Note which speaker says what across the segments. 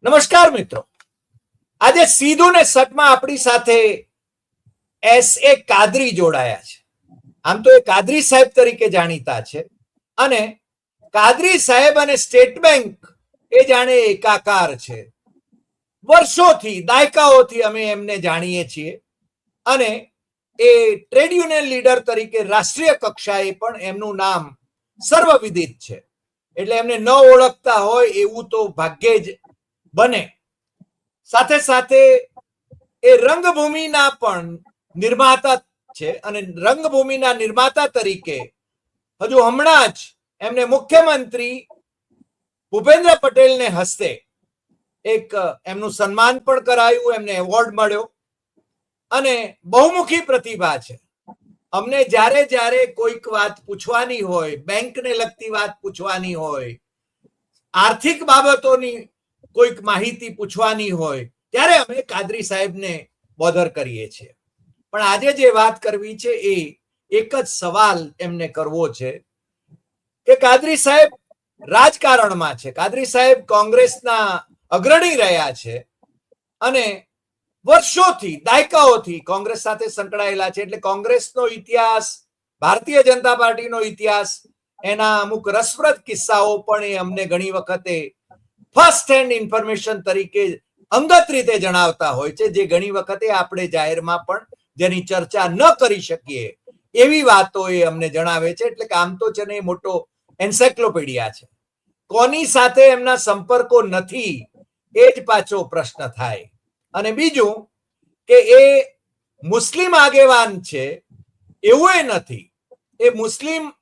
Speaker 1: નમસ્કાર મિત્રો, આજે સીધું ને સટમાં આપણી સાથે S.A. કાદરી જોડાયા છે. આમ તો એ કાદરી સાહેબ તરીકે જાણીતા છે અને કાદરી સાહેબ અને સ્ટેટ બેંક એ જાણે એકાકાર છે. વર્ષોથી, દાયકાઓથી અમે એમને જાણીએ છીએ અને એ ટ્રેડ યુનિયન લીડર તરીકે રાષ્ટ્રીય કક્ષાએ પણ એમનું નામ સર્વવિદિત છે. એટલે એમને ન ઓળખતા હોય એવું તો ભાગ્યે જ બને. સાથે સાથે એ રંગભૂમિના પણ નિર્માતા છે અને રંગભૂમિના નિર્માતા તરીકે હજુ હમણાં જ એમને મુખ્યમંત્રી ભૂપેન્દ્ર પટેલને હસ્તે એક એમનું સન્માન પણ કરાયું, એમને એવોર્ડ મળ્યો અને બહુમુખી પ્રતિભા છે. અમને જ્યારે જ્યારે કોઈક વાત પૂછવાની હોય, બેંકને લગતી વાત પૂછવાની હોય, આર્થિક બાબતોની કોઈક માહિતી પૂછવાની હોય, ત્યારે અમે કાદરી સાહેબને બોધર કરીએ છીએ. પણ આજે જે વાત કરવી છે એ એક જ સવાલ એમને કરવો છે કે કાદરી સાહેબ રાજકારણમાં છે. કાદરી સાહેબ કોંગ્રેસના અગ્રણી રહ્યા છે અને વર્ષોથી, દાયકાઓથી કોંગ્રેસ સાથે સંકળાયેલા છે. એટલે કોંગ્રેસનો ઇતિહાસ, ભારતીય જનતા પાર્ટીનો ઇતિહાસ, એના અમુક રસપ્રદ કિસ્સાઓ પણ એ અમને ઘણી વખતે ફર્સ્ટ હેન્ડ ઇન્ફોર્મેશન તરીકે અંગત રીતે જણાવતા હોય છે, જે ઘણી વખતે આપણે જાહેરમાં પણ જેની ચર્ચા ન કરી શકીએ એવી વાતો એ અમને જણાવે છે. એટલે કે આમ તો છે ને એ મોટો એન્સાઇક્લોપીડિયા છે. કોની સાથે એમના સંપર્કો નથી એ જ પાછો પ્રશ્ન થાય. અને બીજું કે એ મુસ્લિમ આગેવાન છે એવું એ નથી. એ મુસ્લિમ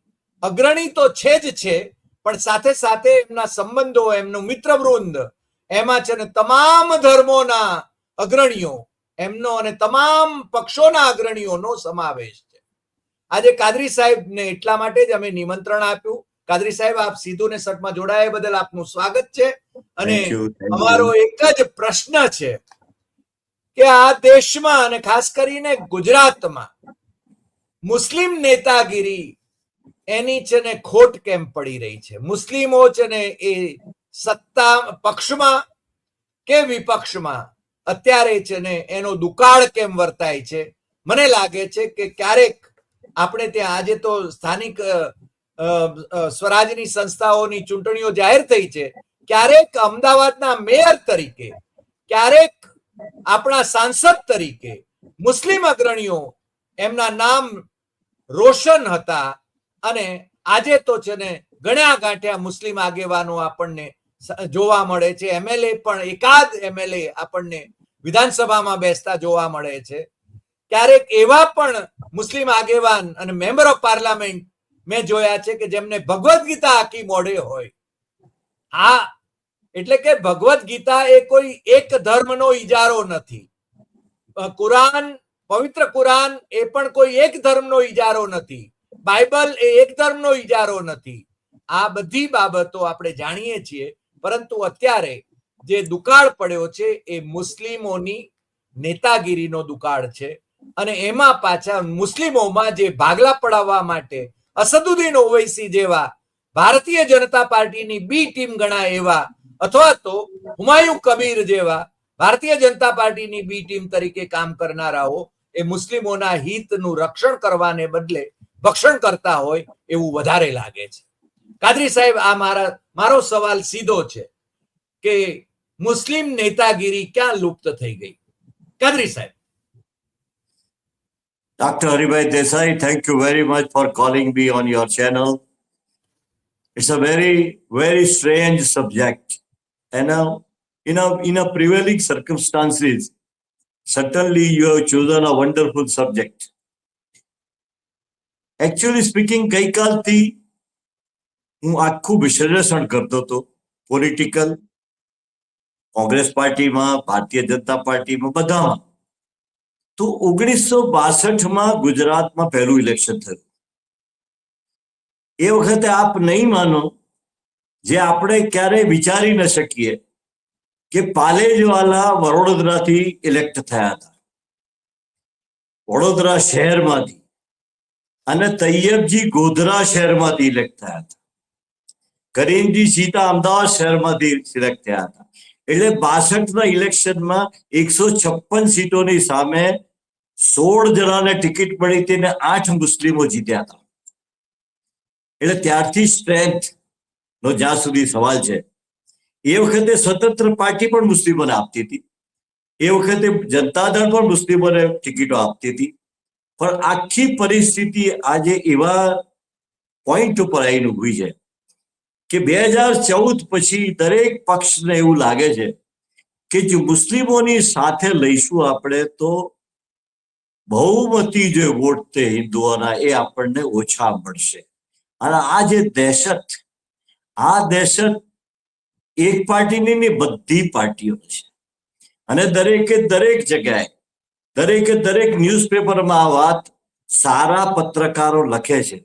Speaker 1: અગ્રણી તો છે જ છે, પણ સાથે સાથે એમના સંબંધો, એમનું મિત્રવૃંદ, એમાં છે ને તમામ ધર્મોના અગ્રણીઓ એમનો અને તમામ પક્ષોના અગ્રણીઓનો સમાવેશ છે. આજે કાદરી સાહેબને એટલા માટે જ અમે નિમંત્રણ આપ્યું. કાદરી સાહેબ, આપ સીધું ને સટમાં જોડાયા બદલ આપનું સ્વાગત છે. અને અમારો એક જ પ્રશ્ન છે કે આ દેશમાં અને ખાસ કરીને ગુજરાતમાં મુસ્લિમ નેતાગીરી એની છે ને ખોટ કેમ પડી રહી છે? મુસ્લિમો છે ને એ સત્તા પક્ષમાં કે વિપક્ષમાં અત્યારે છે ને એનો દુકાળ કેમ વર્તાય છે? મને લાગે છે કે ક્યારેક આપણે ત્યાં, આજે તો સ્થાનિક સ્વરાજની સંસ્થાઓની ચૂંટણીઓ જાહેર થઈ છે, ક્યારેક અમદાવાદના મેયર તરીકે, ક્યારેક આપણા સાંસદ તરીકે મુસ્લિમ અગ્રણીઓ એમના નામ રોશન હતા અને આજે તો છે ને ગણ્યા ગાંઠ્યા મુસ્લિમ આગેવાનો આપણને જોવા મળે છે. એમએલએ પણ, એકાદ એમએલએ આપણને વિધાનસભામાં બેસતા જોવા મળે છે. ક્યારેક એવા પણ મુસ્લિમ આગેવાન અને મેમ્બર ઓફ પાર્લામેન્ટ મેં જોયા છે કે જેમને ભગવદ્ ગીતા આખી મોઢે હોય. આ એટલે કે ભગવદ્ ગીતા એ કોઈ એક ધર્મનો ઇજારો નથી. કુરાન, પવિત્ર કુરાન એ પણ કોઈ એક ધર્મનો ઇજારો નથી. બાઇબલ એ એક ધર્મનો ઇજારો નથી. આ બધી બાબતો આપણે જાણીએ છીએ, પરંતુ અત્યારે જે દુકાળ પડ્યો છે એ મુસ્લિમોની નેતાગીરીનો દુકાળ છે. અને એમાં પાછા મુસ્લિમોમાં જે ભાગલા પડાવવા માટે અસદુદ્દીન ઓવૈસી જેવા ભારતીય જનતા પાર્ટીની બી ટીમ ગણાય એવા, અથવા તો હુમાયુ કબીર જેવા ભારતીય જનતા પાર્ટીની બી ટીમ તરીકે કામ કરનારાઓ એ મુસ્લિમોના હિતનું રક્ષણ કરવાને બદલે ભક્ષણ કરતા હોય એવું વધારે લાગે છે. કાદરી સાહેબ, આ મારો સવાલ સીધો છે કે મુસ્લિમ નેતાગીરી ક્યાં લુપ્ત થઈ ગઈ? કાદરી સાહેબ.
Speaker 2: Dr. Haribhai Desai, thank you very much for calling me on your channel. It's a very, very strange subject. And in a prevailing circumstances, certainly you have chosen a wonderful subject. Actually speaking, ગઈ કાલથી હું આખું વિશ્લેષણ કરતો હતો political, Congress પાર્ટીમાં, ભારતીય જનતા પાર્ટીમાં, બધામાં. તો 1962માં ગુજરાતમાં પહેલું ઇલેક્શન થયું. એ વખતે આપ નહીં માનો, જે આપણે ક્યારેય વિચારી ન શકીએ કે પાલેજવાલા વડોદરાથી ઇલેક્ટ થયા હતા, વડોદરા શહેરમાંથી, અને તૈયબજી ગોધરા શહેરમાંથી ઇલેક્ટ થયા હતા. કરીમજી સીતા અમદાવાદ શહેરમાંથી સિલેક્ટ થયા હતા. એટલે 62ના ઇલેક્શનમાં 156 સીટોની સામે 16 જણાને ટિકિટ મળી હતી ને 8 મુસ્લિમો જીત્યા હતા. એટલે ત્યારથી સ્ટ્રેન્થ નો જ્યાં સુધી સવાલ છે, એ વખતે સ્વતંત્ર પાર્ટી પણ મુસ્લિમોને આપતી હતી, એ વખતે જનતા દળ પણ મુસ્લિમોને ટિકિટો આપતી હતી. પણ આખી પરિસ્થિતિ આજે એવા પોઈન્ટ ઉપર આવીને ઉભી છે કે 2014 પછી દરેક પક્ષને એવું લાગે છે કે જો મુસ્લિમોની સાથે લઈશું આપણે તો બહુમતી જે વોટ છે હિન્દુઓના એ આપણને ઓછા મળશે. અને આ જે દહેશત, આ દહેશત એક પાર્ટીની નહીં, બધી પાર્ટીઓ છે. અને દરેકે દરેક જગ્યાએ, દરેકે દરેક ન્યૂઝપેપરમાં આ વાત સારા પત્રકારો લખે છે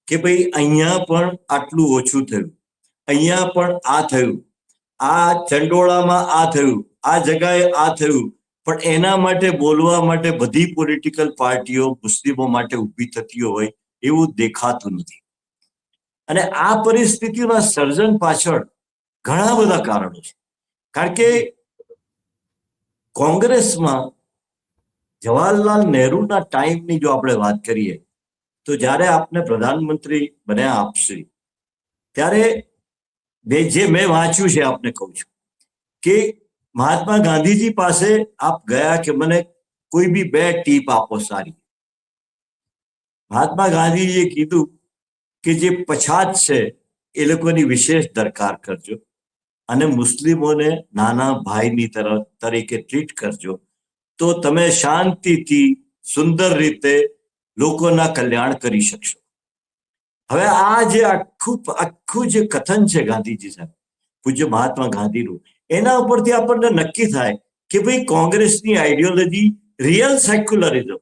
Speaker 2: કે ભાઈ અહીંયા પણ આટલું ઓછું થયું, અહીંયા પણ આ થયું, આ ચંડોળામાં આ થયું, આ જગાએ આ થયું. પણ એના માટે બોલવા માટે બધી પોલિટિકલ પાર્ટીઓ મુસ્લિમો માટે ઊભી થતી હોય એવું દેખાતું નથી. અને આ પરિસ્થિતિના સર્જન પાછળ ઘણા બધા કારણો છે. કારણ કે કોંગ્રેસમાં જવાહરલાલ નહેરુના ટાઈમની જો આપણે વાત કરીએ તો જ્યારે આપને પ્રધાનમંત્રી બન્યા આપશ્રી, ત્યારે જે મેં વાંચ્યું છે આપને કહું છું કે મહાત્મા ગાંધીજી પાસે આપ ગયા કે મને કોઈ બી 2 ટીપ આપો સારી. મહાત્મા ગાંધીજીએ કીધું કે જે પછાત છે એ લોકોની વિશેષ દરકાર કરજો અને મુસ્લિમોને નાના ભાઈની તરીકે ટ્રીટ કરજો, તો તમે શાંતિથી સુંદર રીતે લોકોના કલ્યાણ કરી શકશો. હવે આ જે આખું જે કથન છે ગાંધીજી સાહેબ, પૂજ્ય મહાત્મા ગાંધીનું, એના ઉપરથી આપણને નક્કી થાય કે ભાઈ કોંગ્રેસની આઈડિયોલોજી રિયલ સેક્યુલરિઝમ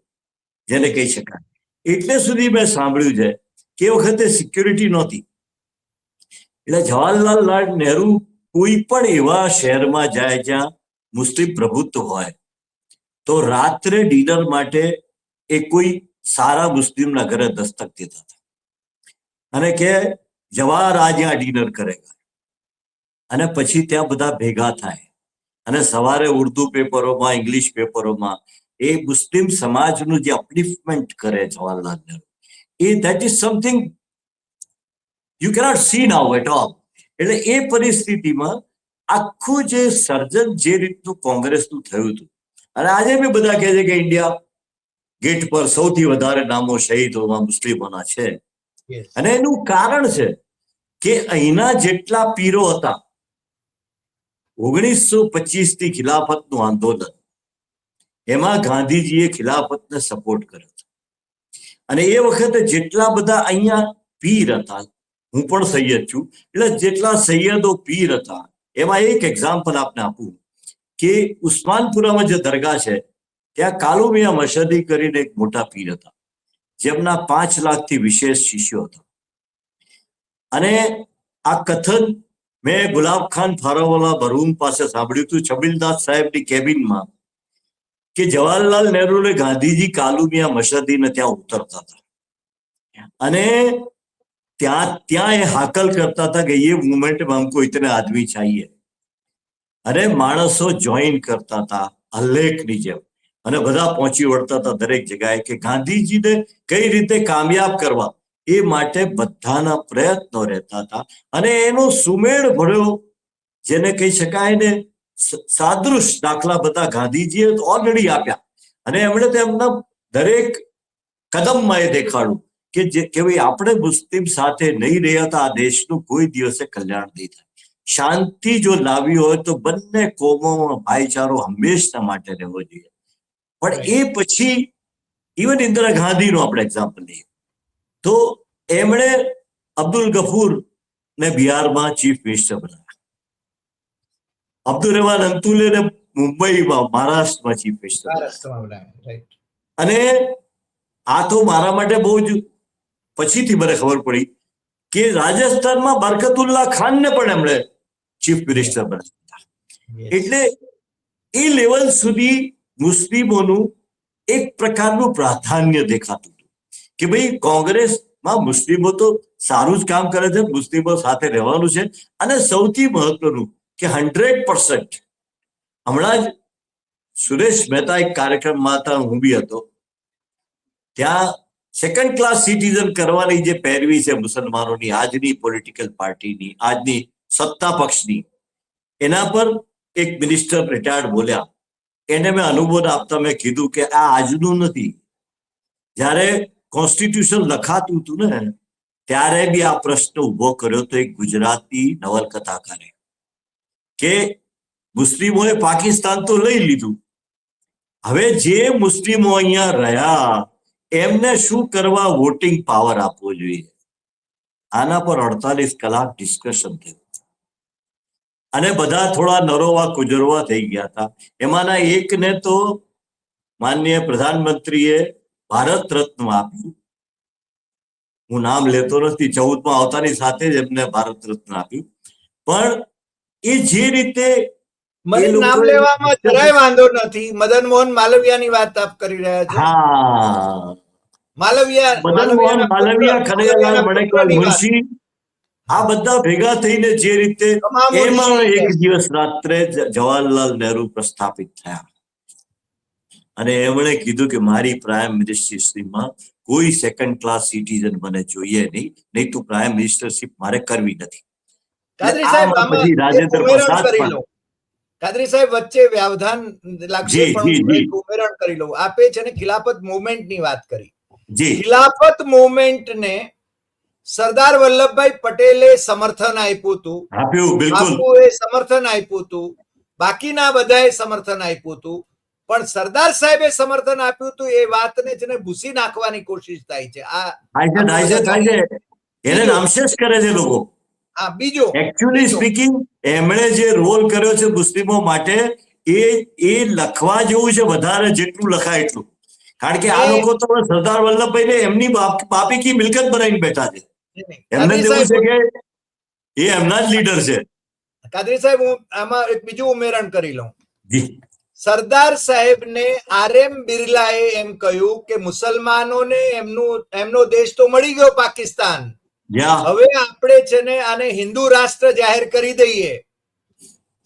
Speaker 2: જેને કહી શકાય. એટલે સુધી મેં સાંભળ્યું છે કે એ વખતે સિક્યુરિટી નહોતી, એટલે જવાહરલાલ નહેરુ કોઈ પણ એવા શહેરમાં જાય જ્યાં મુસ્લિમ પ્રભુત્વ હોય તો રાત્રે ડિનર માટે એ કોઈ સારા મુસ્લિમના ઘરે દસ્તક દેતા હતા અને કે જવાહર આ જ્યાં ડિનર કરેગા. અને પછી ત્યાં બધા ભેગા થાય અને સવારે ઉર્દુ પેપરોમાં, ઇંગ્લિશ પેપરોમાં એ મુસ્લિમ સમાજનું જે અપલિફમેન્ટ કરે જવાહરલાલ નહેરુ, એ that is something you cannot see now at all. એટલે એ પરિસ્થિતિમાં આખું જે સર્જન જે રીતનું કોંગ્રેસનું થયું હતું, અને આજે બી બધા કહે છે કે ઇન્ડિયા ગેટ પર સૌથી વધારે નામો શહીદોમાં મુસ્લિમોના છે. અને એનું કારણ છે કે અહીંના જેટલા પીરો હતા, 1925 થી ખિલાફતનું આંદોલન, એમાં ગાંધીજીએ ખિલાફતને સપોર્ટ કર્યો હતો. અને એ વખતે જેટલા બધા અહીંયા પીર હતા, હું પણ સૈયદ છું, એટલે જેટલા સૈયદો પીર હતા, એમાં એક એક્ઝામ્પલ આપને આપું કે ઉસ્માનપુરામાં જે દરગાહ છે ત્યાં કાલુમિયા મશહદી કરીને એક મોટા પીર હતા, જેમના 5 લાખથી વિશેષ શિષ્યો હતા. અને આ કથન મેં ગુલાબખાન ફારાવાલા બરૂમ પાસે સાંભળ્યું હતું છબીલદાસ સાહેબની કેબિનમાં, કે જવાહરલાલ નહેરુને ગાંધીજી કાલુમિયા મશહદીને ત્યાં ઉતરતા હતા અને ત્યાં એ હાકલ કરતા હતા કે ये मूवमेंट में हमको इतने आदमी चाहिए. અને માણસો જોઈન કરતા હતા હલ્લેખની જેમ અને બધા પહોંચી વળતા હતા દરેક જગ્યાએ કે ગાંધીજીને કઈ રીતે કામયાબ કરવા એ માટે બધાના પ્રયત્નો રહેતા હતા. અને એનો સુમેળ ભર્યો જેને કહી શકાય ને સાદૃશ દાખલા બધા ગાંધીજીએ ઓલરેડી આપ્યા. અને એમણે તેમના દરેક કદમમાં એ દેખાડ્યું કે ભાઈ આપણે મુસ્લિમ સાથે નહીં રહ્યા તો આ દેશનું કોઈ દિવસે કલ્યાણ નહીં થાય. શાંતિ જો લાવી હોય તો બંને કોમોમાં ભાઈચારો હંમેશા માટે રહેવો જોઈએ. પણ એ પછી ઇવન ઇન્દિરા ગાંધીનું આપણે એક્ઝામ્પલ લઈએ તો એમણે અબ્દુલ ગફૂર ને બિહારમાં ચીફ મિનિસ્ટર બનાવ્યા, અબ્દુલ રહેમાન અંતુલેને મુંબઈમાં મહારાષ્ટ્રમાં ચીફ મિનિસ્ટર બનાવ્યા. અને આ તો મારા માટે બહુ જ પછીથી મને ખબર પડી કે રાજસ્થાનમાં બરકતુલ્લા ખાનને પણ એમણે ચીફ મિનિસ્ટર બનાવ્યા. એટલે એ લેવલ સુધી મુસ્લિમોનું એક પ્રકારનું પ્રાધાન્ય દેખાતું હતું કે ભાઈ કોંગ્રેસમાં મુસ્લિમો તો સારું જ કામ કરે છે, મુસ્લિમો સાથે રહેવાનું છે. અને સૌથી મહત્વનું કે 100%. હમણાં જ સુરેશ મહેતા એક કાર્યક્રમમાં હતા, હું બી હતો, ત્યાં સેકન્ડ ક્લાસ સિટીઝન કરવાની જે પેરવી છે મુસલમાનોની, આજની પોલિટિકલ પાર્ટીની, આજની સત્તા પક્ષની, એના પર એક મિનિસ્ટર રિટાયર્ડ બોલ્યા. એને મેં અનુબોધ આપતા મેં કીધું કે આ આજનું નથી, જ્યારે કોન્સ્ટિટ્યુશન લખાતું હતું ને ત્યારે બી આ પ્રશ્ન ઉભો કર્યો તો એક ગુજરાતી નવલકથાકારે કે મુસ્લિમોએ પાકિસ્તાન તો લઈ લીધું, હવે જે મુસ્લિમો અહીંયા રહ્યા એમને શું કરવા વોટિંગ પાવર આપવો જોઈએ. આના પર 48 કલાક ડિસ્કશન થયું અને બધા થોડા નરોવા કુજરવા થઈ ગયા હતા. એમાંના એકને તો માનનીય પ્રધાનમંત્રીએ ભારત રત્ન આપ્યું. હું નામ લેતો નથી, 14માં આવતાની સાથે જ એમને ભારત રત્ન આપ્યું. પણ એ જે રીતે
Speaker 1: મને નામ લેવામાં જરાય વાંધો નથી. મદન મોહન માલવિયાની વાત આપ કરી રહ્યા છો.
Speaker 2: હા,
Speaker 1: માલવિયા,
Speaker 2: મદન મોહન માલવિયા, કનૈયાલાલ મણેકલાલ મુનશી, આ બધા ભેગા થઈને જે રીતે એમાં એક દિવસ રાત્રે જવાહરલાલ નહેરુ પ્રસ્થાપિત થયા અને એમણે કીધું કે મારી પ્રાઇમ મિનિસ્ટરશીપમાં કોઈ સેકન્ડ ક્લાસ સિટીઝન મને જોઈએ નહીં તો પ્રાઇમ મિનિસ્ટરશીપ મારે કરવી નથી.
Speaker 1: કાદરી સાહેબ,
Speaker 2: પછી રાજેન્દ્ર પ્રસાદ પણ,
Speaker 1: કાદરી સાહેબ વચ્ચે વ્યવધાન લાગશે પણ હું ઉમેરણ કરી લઉં. આપે છે ને ખિલાફત મૂવમેન્ટની વાત કરી. ખિલાફત મૂવમેન્ટને સરદાર વલ્લભભાઈ પટેલે સમર્થન આપ્યું હતું, બાપુએ સમર્થન આપ્યું હતું, બાકીના બધાએ સમર્થન આપ્યું હતું, પણ સરદાર સાહેબે સમર્થન આપ્યું હતું એ વાતને છે ને ભૂસી નાખવાની કોશિશ થાય છે.
Speaker 2: એને નામશેષ કરે છે લોકો.
Speaker 1: હા, બીજું
Speaker 2: એકચ્યુઅલી સ્પીકિંગ એમણે જે રોલ કર્યો છે મુસ્લિમો માટે એ લખવા જેવું છે વધારે, જેટલું લખાય એટલું. કારણ કે આ લોકો તો સરદાર વલ્લભભાઈને એમની બાપી કી મિલકત બનાવીને બેઠા છે. એમને એવું છે કે એ એમના જ લીડર છે.
Speaker 1: કાદરી સાહેબ, હું આમાં એક બીજું ઉમેરણ કરી લઉં. સરદાર સાહેબને RM બિરલાએ એમ કહ્યું કે મુસલમાનોને એમનો દેશ તો મળી ગયો પાકિસ્તાન, હવે આપણે છે ને આને હિન્દુ રાષ્ટ્ર જાહેર કરી દઈએ.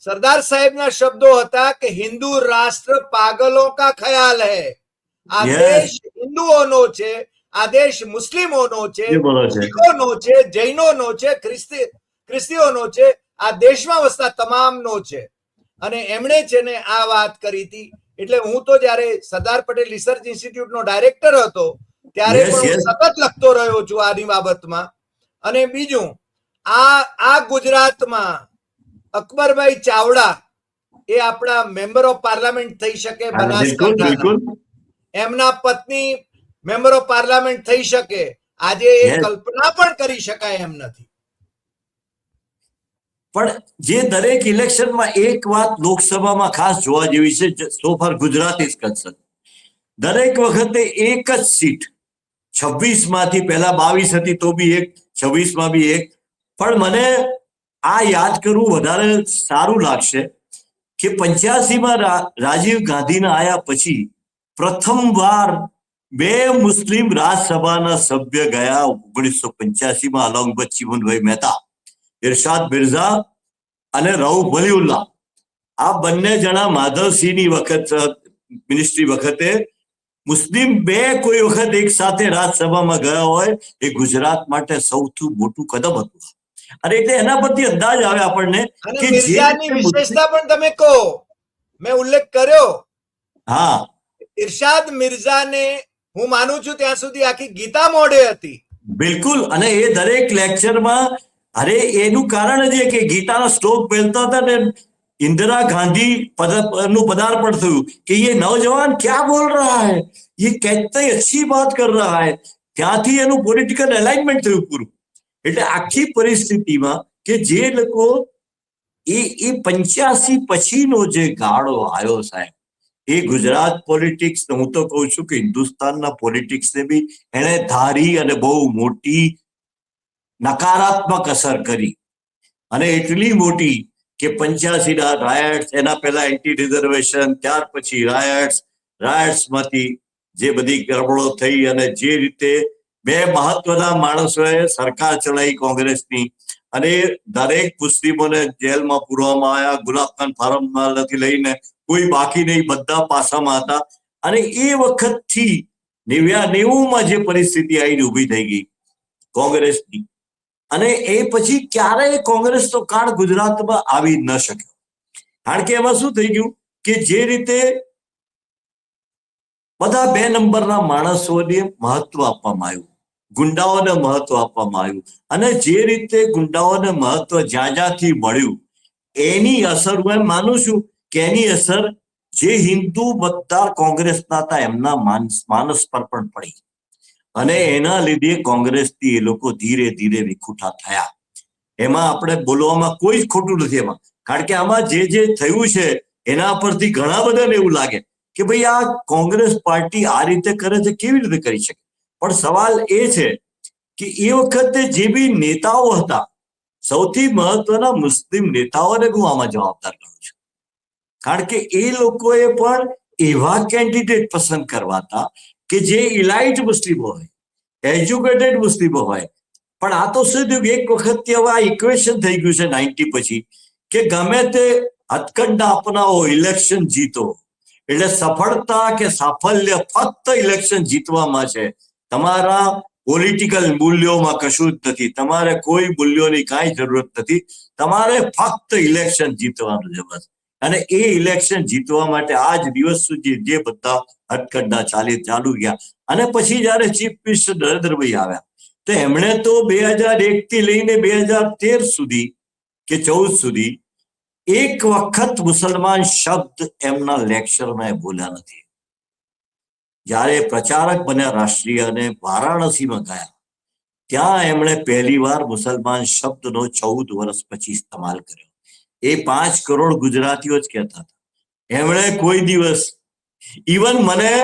Speaker 1: સરદાર સાહેબના શબ્દો હતા કે હિન્દુ રાષ્ટ્ર પાગલો કા ખ્યાલ હૈ, આ દેશ હિન્દુઓનો છે, આ દેશ મુસ્લિમોનો છે, શીખોનો છે, જૈનોનો છે, ખ્રિસ્તીઓનો છે, આ દેશમાં વસતા તમામનો છે. અને એમણે છે ને આ વાત કરી હતી. એટલે હું તો જયારે સરદાર પટેલ રિસર્ચ ઇન્સ્ટિટ્યૂટનો ડાયરેક્ટર હતો ત્યારે પણ હું સતત લખતો રહ્યો છું આની બાબતમાં. અને બીજું, આ ગુજરાતમાં અકબરભાઈ ચાવડા એ આપણા મેમ્બર ઓફ પાર્લામેન્ટ થઈ શકે બનાસકાંઠાના, એમના પત્ની મેમ્બર ઓફ પાર્લામેન્ટ થઈ શકે, આજે એ કલ્પના પણ કરી શકાય એમ નથી.
Speaker 2: પણ જે દરેક ઇલેક્શનમાં એક વાત લોકસભામાં ખાસ જોવા જેવી છે, સો ફાર ગુજરાતી જ કન્સર્ન, દરેક વખતે એક જ સીટ, 26 માંથી પહેલા 22 હતી તો બી એક, 26 માં બી એક. પણ મને આ યાદ કરવું વધારે સારું લાગશે કે 85માં રાજીવ ગાંધીના આયા પછી પ્રથમવાર 2 મુસ્લિમ રાજ્યસભાના સભ્ય ગયા 1985માં, અલોંગ વિથ ચીમનભાઈ મહેતા, ઇરશાદ મિર્ઝા અને રઉફ વલીઉલ્લાહ. આ બંને જણા માધવસિંહની વખત મિનિસ્ટ્રી વખતે મુસ્લિમ 2 કોઈ વખત એક સાથે રાજ્યસભામાં ગયા હોય એ ગુજરાત માટે સૌથી મોટું કદમ હતું. અને એટલે એના પરથી અંદાજ આવે આપણને
Speaker 1: કે મિર્ઝાની વિશેષતા પણ તમે કહો, મેં ઉલ્લેખ કર્યો.
Speaker 2: હા,
Speaker 1: ઇરશાદ મિર્ઝાને હું માનું છું ત્યાં સુધી આખી ગીતા મોઢે હતી.
Speaker 2: બિલકુલ. અને એ દરેક લેક્ચરમાં, અરે એનું કારણ જ એ કે ગીતાનો શ્લોક બોલતા હતા ને इंदिरा गांधी નું પદાર્પણ થયું કે ये नौजवान क्या बोल रहा है, ये कितनी अच्छी बात कर रहा है. ત્યાંથી એનું પોલિટિકલ એલાઇનમેન્ટ થયું પૂરું. એટલે આખી પરિસ્થિતિમાં કે જે લોકો એ 85 પછીનો જે ગાળો આવ્યો સાહેબ, એ ગુજરાત પોલિટિક્સ, હું તો કહું છું કે હિન્દુસ્તાનના પોલિટિક્સને બી એને ધારી અને બહુ મોટી નકારાત્મક અસર કરી. અને એટલી મોટી કે 85ના રાયટ્સ, એના પહેલા એન્ટી રિઝર્વેશન, ત્યાર પછી રાયટ્સમાંથી જે બધી ગરબડો થઈ અને જે રીતે 2 મહત્વના માણસોએ સરકાર ચલાવી કોંગ્રેસની અને દરેક મુસ્લિમોને જેલમાં પૂરવામાં આવ્યા. ગુલાબખાન ફાર્મથી લઈને કોઈ બાકી નહીં, બધા પાસામાં હતા. અને એ વખતથી 90માં જે પરિસ્થિતિ આવીને ઊભી થઈ ગઈ કોંગ્રેસની, અને એ પછી ક્યારેય કોંગ્રેસનો કાળ ગુજરાતમાં આવી ન શક્યો. કારણ કે એમાં શું થઈ ગયું કે જે રીતે બધા 2 નંબરના માણસોને મહત્વ આપવામાં આવ્યું, ગુંડાઓને મહત્વ આપવામાં આવ્યું, અને જે રીતે ગુંડાઓને મહત્વ જ્યાં જ્યાંથી મળ્યું એની અસર હું એમ માનું છું કે એની અસર જે હિન્દુ મતદાર કોંગ્રેસના હતા એમના માનસ પર પણ પડી, અને એના લીધે કોંગ્રેસથી એ લોકો ધીરે ધીરે વિખૂટા થયા. એમાં આપણે બોલવામાં કોઈ જ ખોટું નથી એમાં. કારણ કે આમાં જે થયું છે એના પરથી ઘણા બધાને એવું લાગે કે ભાઈ આ કોંગ્રેસ પાર્ટી આ રીતે કરે છે, કેવી રીતે કરી શકે. પણ સવાલ એ છે કે એ વખતે જે બી નેતાઓ હતા, સૌથી મહત્વના મુસ્લિમ નેતાઓને હું આમાં જવાબદાર ગણું છું. કારણ કે એ લોકોએ પણ એવા કેન્ડિડેટ પસંદ કરવા હતા કે જે ઇલાઇટ મુસ્લિમો હોય, એજ્યુકેટેડ મુસ્લિમો હોય. પણ આ તો શું થયું, એક વખતથી હવે આ ઇક્વેશન થઈ ગયું છે 90 પછી કે ગમે તે હથકંડા અપનાવો, ઇલેક્શન જીતો. એટલે સફળતા કે સાફલ્ય ફક્ત ઇલેક્શન જીતવામાં છે. તમારા પોલિટિકલ મૂલ્યોમાં કશું જ નથી. તમારે કોઈ મૂલ્યોની કાંઈ જરૂરત નથી. તમારે ફક્ત ઇલેક્શન જીતવાનું છે બસ. અને એ ઇલેક્શન જીતવા માટે આજ દિવસ સુધી જે બધા હથકંડા ચાલુ ગયા, અને પછી જયારે ચીફ મિનિસ્ટર નરેન્દ્રભાઈ આવ્યા તો એમણે તો 2001 થી લઈને 2013 સુધી કે 14 સુધી એક વખત મુસલમાન શબ્દ એમના લેક્ચરમાં બોલ્યા નથી. જ્યારે પ્રચારક બન્યા રાષ્ટ્રીય અને વારાણસીમાં ગયા ત્યાં એમણે પહેલી વાર મુસલમાન શબ્દનો 14 વર્ષ પછી ઇસ્તેમાલ કર્યો. એ 5 કરોડ ગુજરાતીઓ જ કહેતા હતા. એમણે કોઈ દિવસ ઇવન મને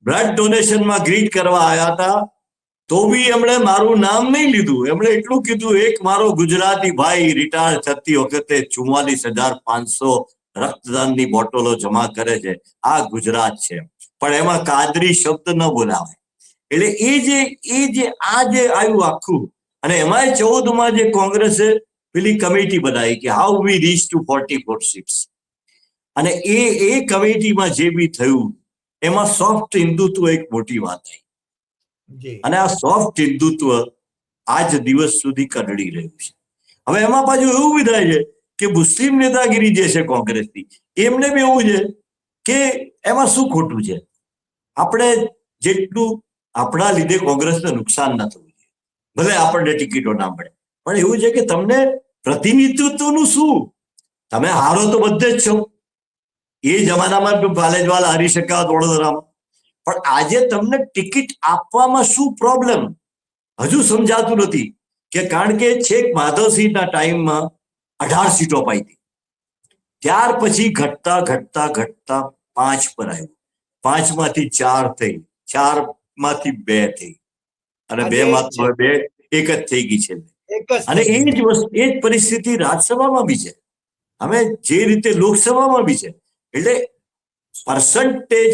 Speaker 2: બ્લડ ડોનેશનમાં ગ્રીટ કરવા આવ્યા હતા તો બી એમણે મારું નામ નહીં લીધું. એમણે એટલું કીધું, એક મારો ગુજરાતી ભાઈ રિટાયર થતી વખતે 44,500 રક્તદાનની બોટલો જમા કરે છે, આ ગુજરાત છે. પણ એમાં કાદરી શબ્દ ન બોલાવે. એટલે એ જે આ જે આવ્યું આખું, અને એમાં 14માં જે કોંગ્રેસે પેલી કમિટી બનાવી કે how we rich two 44 seats, અને એ કમિટીમાં જે બી થયું એમાં સોફ્ટ હિન્દુત્વ એક મોટી વાત આવી. અને આ સોફ્ટ હિન્દુત્વ આજ દિવસ સુધી કરડી રહ્યું છે. હવે એમાં પાછું એવું બી થાય છે કે મુસ્લિમ નેતાગીરી જે છે કોંગ્રેસની, એમને બી એવું છે કે એમાં શું ખોટું છે. આપણે જેટલું આપણા લીધે કોંગ્રેસને નુકસાન ન થવું જોઈએ, ભલે આપણને ટિકિટો ના મળે, પણ એવું છે કે તમને પ્રતિનિધિત્વનું શું, તમે હારો તો બધે જ છો. એ જમાનામાં પાલેજવાલ હારી શક્યા વડોદરામાં, પણ આજે તમને ટિકિટ આપવામાં શું પ્રોબ્લેમ હજુ સમજાતું નથી. કે કારણ કે છેક માધવસિંહના ટાઈમમાં 18 સીટો અપાઈ હતી, ત્યાર પછી ઘટતા 5 પર આવ્યું, 5માંથી 4 થઈ, 4માંથી 2 થઈ, અને 2માંથી 2 એક જ થઈ ગઈ છે. અને એ જ પરિસ્થિતિ રાજ્યસભામાં બી છે, અમે જે રીતે લોકસભામાં બી છે. એટલે પર્સન્ટેજ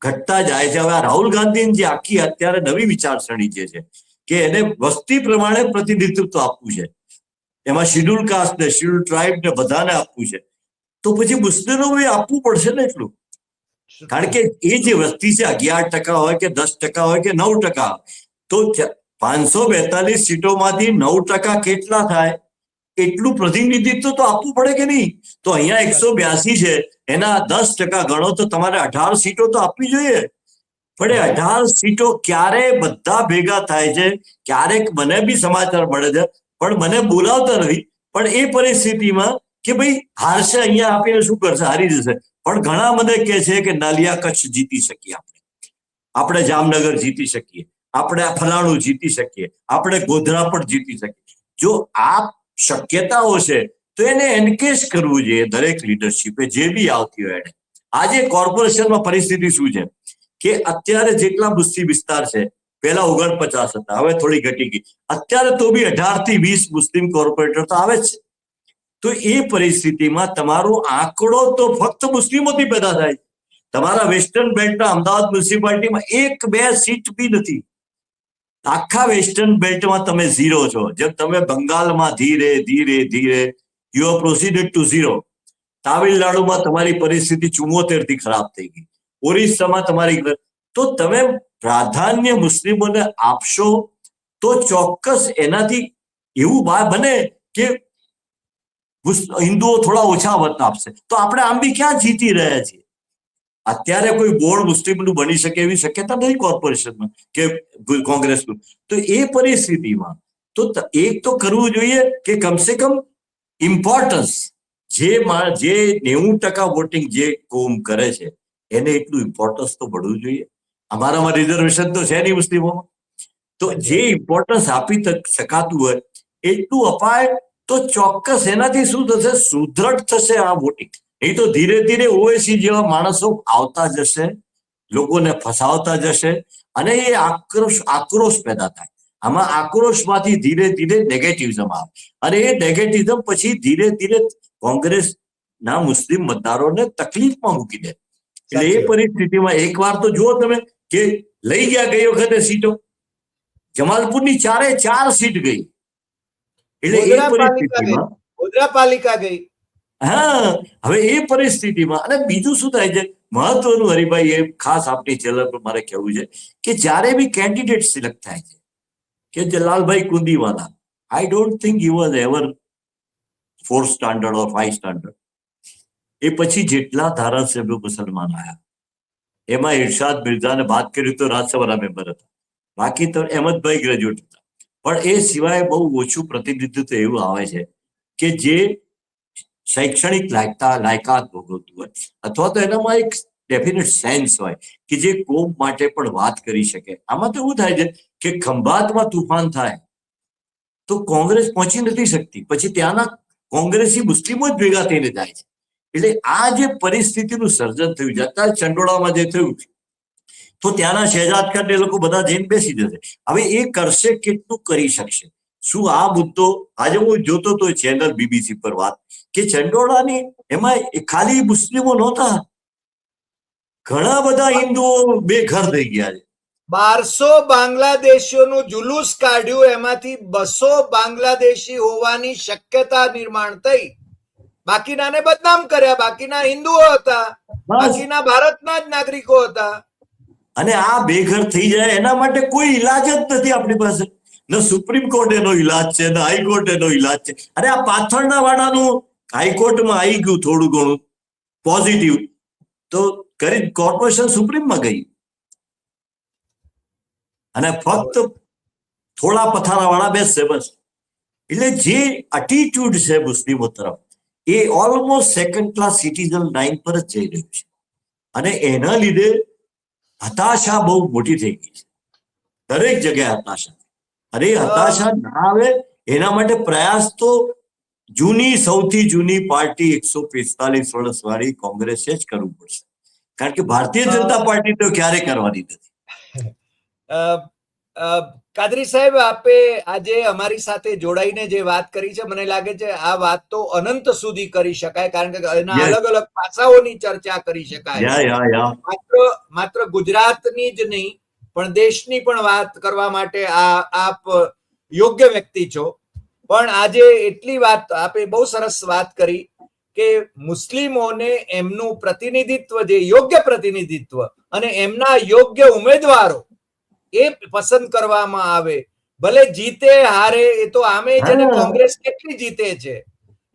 Speaker 2: ઘટતા જાય છે. હવે રાહુલ ગાંધીની જે આખી અત્યારે નવી વિચારસરણી જે છે કે એને વસ્તી પ્રમાણે પ્રતિનિધિત્વ આપવું છે, એમાં શિડ્યુલ કાસ્ટ ને શિડ્યુલ ટ્રાઇબ ને બધાને આપવું છે, તો પછી મુસ્લિમોએ આપવું પડશે ને એટલું. કારણ કે એ જે વસ્તી છે 11% હોય કે 10% હોય કે 9%, તો 542 સીટોમાંથી 9% કેટલા થાય એટલું પ્રતિનિધિત્વ તો આપવું પડે કે નહીં. તો અહીંયા 182 છે, એના 10% ગણો તો તમારે 18 સીટો તો આપવી જોઈએ. પણ 18 સીટો ક્યારે બધા ભેગા થાય છે, ક્યારેક મને બી સમાચાર મળે છે પણ મને બોલાવતા નથી. પણ એ પરિસ્થિતિમાં કે ભાઈ હારશે, અહીંયા આપીને શું કરશે, હારી જશે. પણ ઘણા મને કહે છે કે નાલિયા કચ્છ જીતી શકીએ, આપણે જામનગર જીતી શકીએ, આપણે ફલાણું જીતી શકીએ, આપણે ગોધરા પણ જીતી શકીએ. જો આ શક્યતાઓ છે તો એને એન્કેજ કરવું જોઈએ દરેક લીડરશીપે, જે બી આવતી હોય એને. આજે કોર્પોરેશનમાં પરિસ્થિતિ શું છે કે અત્યારે જેટલા મુસ્લિમ વિસ્તાર છે, પહેલા 49 હતા, હવે થોડી ઘટી ગઈ, અત્યારે તો બી 18 થી 20 મુસ્લિમ કોર્પોરેટર તો આવે છે. તો એ પરિસ્થિતિમાં તમારો આંકડો તો ફક્ત મુસ્લિમોથી પેદા થાય. તમારા વેસ્ટર્ન બેલ્ટના અમદાવાદ મ્યુનિસિપાલિટીમાં 1-2 સીટ બી નથી. આખા વેસ્ટર્ન બેલ્ટમાં તમે ઝીરો છો. જેમ તમે બંગાળમાં ધીરે ધીરે ધીરે યુ આર પ્રોસીડેડ ટુ ઝીરો. તામિલનાડુમાં તમારી પરિસ્થિતિ 74 થી ખરાબ થઈ ગઈ. ઓરિસ્સામાં તમારી, તો તમે પ્રાધાન્ય મુસ્લિમોને આપશો તો ચોક્કસ એનાથી એવું બને કે હિન્દુઓ થોડા ઓછા મત આપશે. તો આપણે આમ બી ક્યાં જીતી રહ્યા છીએ? અત્યારે કોઈ બોર્ડ મુસ્લિમનું બની શકે એવી શક્યતા નથી કોર્પોરેશનમાં કે કોંગ્રેસનું. તો એ પરિસ્થિતિમાં તો એક તો કરવું જોઈએ કે કમસે કમ ઇમ્પોર્ટન્સ જે 90% વોટિંગ જે કોમ કરે છે એને એટલું ઇમ્પોર્ટન્સ તો મળવું જોઈએ. અમારામાં રિઝર્વેશન તો છે નહીં મુસ્લિમોમાં, તો જે ઇમ્પોર્ટન્સ આપી શકાતું હોય એટલું અપાય તો ચોક્કસ એનાથી શું થશે? સુદ્રઢ થશે આ વોટિંગ. નહીં તો ધીરે ધીરે ઓવેસી જેવા માણસો આવતા જશે, લોકોને ફસાવતા જશે અને એ આક્રોશ પેદા થાય. આમાં આક્રોશમાંથી ધીરે ધીરે નેગેટિવિઝમ આવે અને એ નેગેટિવિઝમ પછી ધીરે ધીરે કોંગ્રેસના મુસ્લિમ મતદારોને તકલીફમાં મૂકી દે. એટલે એ પરિસ્થિતિમાં એકવાર તો જુઓ તમે કે લઈ ગયા ગઈ વખતે સીટો, જમાલપુરની 4 સીટ ગઈ. એટલે એ પરિસ્થિતિમાં
Speaker 1: ગોધરાપાલિકા ગઈ.
Speaker 2: હા, હવે એ પરિસ્થિતિમાં અને બીજું શું થાય છે મહત્વનું, હરિભાઈ, એ ખાસ આપણી ચેનલ પર મારે કહેવું છે કે જ્યારે બી કેન્ડિડેટ સિલેક્ટ થાય છે કે Jalalbhai Kundiwala, I don't think he was ever 4th standard or 5th standard. એ પછી જેટલા ધારાસભ્યો મુસલમાન આવ્યા એમાં ઇરશાદ મિર્ઝાને વાત કરી તો રાજ્યસભાના મેમ્બર હતા, બાકી તો અહેમદભાઈ ગ્રેજ્યુએટ હતા. પણ એ સિવાય બહુ ઓછું પ્રતિનિધિત્વ એવું આવે છે કે જે શૈક્ષણિક લાયકાત ભોગવતું હોય અથવા તો એનામાં એક ડેફિનેટ સેન્સ હોય કે જે કોમ માટે પણ વાત કરી શકે. આમાં તો એવું થાય છે કે ખંભાતમાં તુફાન થાય તો કોંગ્રેસ પહોંચી નથી શકતી, પછી ત્યાંના કોંગ્રેસી મુસ્લિમો જ ભેગા થઈને જાય છે. એટલે આ જે પરિસ્થિતિનું સર્જન થયું છે અત્યારે ચંડોળામાં જે થયું તો ત્યાંના શહેજાદ ખાન એ લોકો બધા જઈને બેસી જશે. હવે એ કરશે કેટલું કરી શકશે? શું આ મુદ્દો આજે હું જોતો તો ચેનલ બીબીસી પર વાત કે ચંડોળાની એમાં ખાલી મુસ્લિમો નહોતા, ઘણા બધા હિન્દુઓ બેઘર થઈ ગયા છે.
Speaker 1: 1200 બાંગ્લાદેશીઓનું જુલુસ કાઢ્યું, એમાંથી 200 બાંગ્લાદેશી હોવાની શક્યતા નિર્માણ થઈ. બાકીનાને બદનામ કર્યા, બાકીના હિન્દુઓ હતા, બાકીના ભારતના જ નાગરિકો હતા.
Speaker 2: અને આ બેઘર થઈ જાય એના માટે કોઈ ઈલાજ જ નથી આપણી પાસે. ન સુપ્રીમ કોર્ટ એનો ઈલાજ છે, ન હાઈકોર્ટ એનો ઈલાજ છે. અરે આ પાછળના વાળાનું હાઈકોર્ટમાં આવી ગયું થોડું ઘણું પોઝિટિવ, તો કરી કોર્પોરેશન સુપ્રીમમાં ગઈ અને ફક્ત થોડા પથારા વાળા બેસશે બસ. એટલે જે એટીટ્યુડ છે મુસ્લિમો તરફ એ almost second class citizen line પર જ જઈ રહ્યું છે અને એના લીધે હતાશા બહુ મોટી થઈ ગઈ છે. દરેક જગ્યાએ હતાશા. અને એ હતાશા ના આવે એના માટે પ્રયાસ તો સૌથી જૂની પાર્ટી 145 વર્ષ વાળી કોંગ્રેસે જ કરવું પડશે, કારણ કે ભારતીય જનતા પાર્ટી તો ક્યારે કરવાની નથી.
Speaker 1: કાદરી સાહેબ, આપે આજે અમારી સાથે જોડાઈને જે વાત કરી છે, મને લાગે છે આ વાત તો અનંત સુધી કરી શકાય, કારણ કે એના અલગ અલગ પાસાઓની ચર્ચા કરી શકાય. માત્ર ગુજરાતની જ નહીં પણ દેશની પણ વાત કરવા માટે આપ યોગ્ય વ્યક્તિ છો. પણ આજે એટલી વાત આપે બહુ સરસ વાત કરી કે મુસ્લિમોને એમનું પ્રતિનિધિત્વ, જે યોગ્ય પ્રતિનિધિત્વ અને એમના યોગ્ય ઉમેદવારો એ પસંદ કરવામાં આવે. ભલે જીતે હારે એ તો આમે જેને કોંગ્રેસ કેટલી જીતે છે,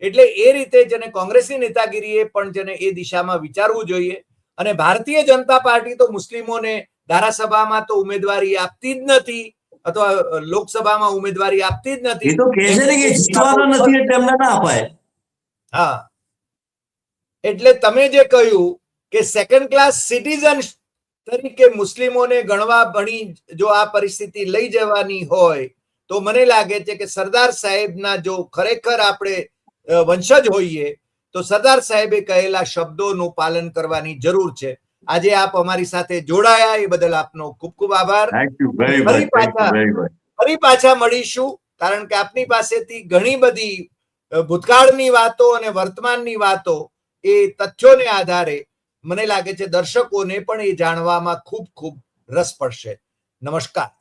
Speaker 1: એટલે એ રીતે જેને કોંગ્રેસની નેતાગીરીએ પણ જેને એ દિશામાં વિચારવું જોઈએ. અને ભારતીય જનતા પાર્ટી તો મુસ્લિમોને ધારાસભામાં તો ઉમેદવારી આપતી જ નથી અથવા લોકસભામાં ઉમેદવારી આપતી જ નથી.
Speaker 2: એ તો કહે છે ને કે જીતવાના નથી એટલે એમને ના અપાય.
Speaker 1: હા, એટલે તમે જે કહ્યું કે સેકન્ડ ક્લાસ સિટીઝન તરીકે મુસ્લિમોને ભણી જો આ પરિસ્થિતિ લઈ જવાની હોય તો મને લાગે છે કે સરદાર સાહેબના જો ખરેખર આપણે વંશજ હોઈએ તો સરદાર સાહેબે કહેલા શબ્દોનું પાલન કરવાની જરૂર છે. આજે આપ અમારી સાથે જોડાયા એ બદલ આપનો ખૂબ ખૂબ આભાર. ફરી પાછા મળીશું, કારણ કે આપની પાસેથી ઘણી બધી ભૂતકાળની વાતો અને વર્તમાનની વાતો એ તથ્યોને આધારે મને લાગે છે દર્શકોને પણ એ જાણવામાં ખૂબ ખૂબ રસ પડશે. નમસ્કાર.